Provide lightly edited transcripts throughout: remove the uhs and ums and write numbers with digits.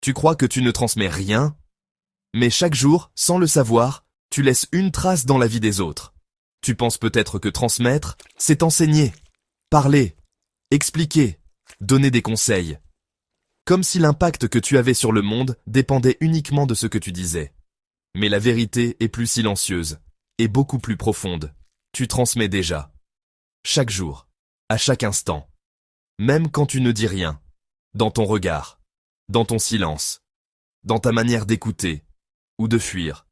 Tu crois que tu ne transmets rien, mais chaque jour, sans le savoir, tu laisses une trace dans la vie des autres. Tu penses peut-être que transmettre, c'est enseigner, parler, expliquer, donner des conseils. Comme si l'impact que tu avais sur le monde dépendait uniquement de ce que tu disais. Mais la vérité est plus silencieuse et beaucoup plus profonde. Tu transmets déjà. Chaque jour, à chaque instant. Même quand tu ne dis rien. Dans ton regard, dans ton silence, dans ta manière d'écouter ou de fuir,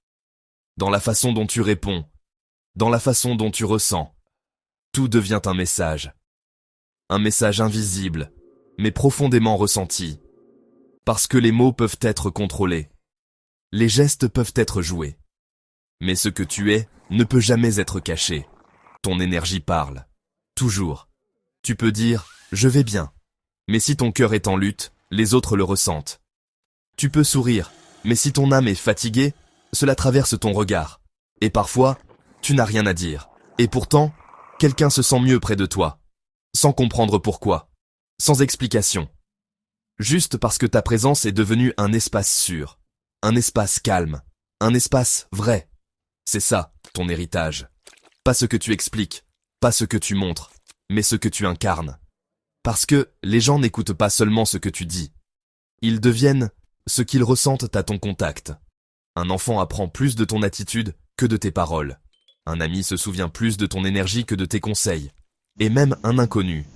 dans la façon dont tu réponds, dans la façon dont tu ressens. Tout devient un message. Un message invisible, mais profondément ressenti. Parce que les mots peuvent être contrôlés. Les gestes peuvent être joués. Mais ce que tu es ne peut jamais être caché. Ton énergie parle. Toujours. Tu peux dire « je vais bien ». Mais si ton cœur est en lutte, les autres le ressentent. Tu peux sourire, mais si ton âme est fatiguée, cela traverse ton regard. Et parfois, tu n'as rien à dire. Et pourtant, quelqu'un se sent mieux près de toi. Sans comprendre pourquoi. Sans explication. Juste parce que ta présence est devenue un espace sûr. Un espace calme. Un espace vrai. C'est ça, ton héritage. Pas ce que tu expliques, pas ce que tu montres, mais ce que tu incarnes. Parce que les gens n'écoutent pas seulement ce que tu dis. Ils deviennent ce qu'ils ressentent à ton contact. Un enfant apprend plus de ton attitude que de tes paroles. Un ami se souvient plus de ton énergie que de tes conseils. Et même un inconnu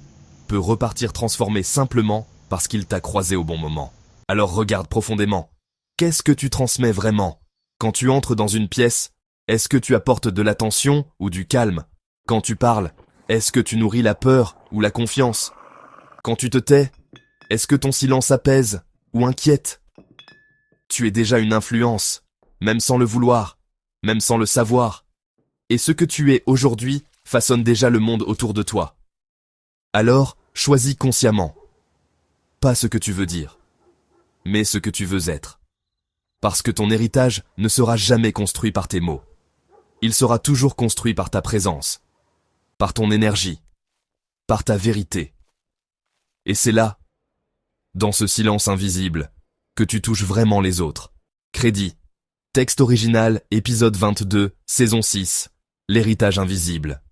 peut repartir transformé simplement parce qu'il t'a croisé au bon moment. Alors regarde profondément. Qu'est-ce que tu transmets vraiment? Quand tu entres dans une pièce, est-ce que tu apportes de l'attention ou du calme? Quand tu parles, est-ce que tu nourris la peur ou la confiance? Quand tu te tais, est-ce que ton silence apaise ou inquiète? Tu es déjà une influence, même sans le vouloir, même sans le savoir. Et ce que tu es aujourd'hui façonne déjà le monde autour de toi. Alors, choisis consciemment. Pas ce que tu veux dire, mais ce que tu veux être. Parce que ton héritage ne sera jamais construit par tes mots. Il sera toujours construit par ta présence, par ton énergie, par ta vérité. Et c'est là, dans ce silence invisible, que tu touches vraiment les autres. Crédit. Texte original, épisode 22, saison 6, l'héritage invisible.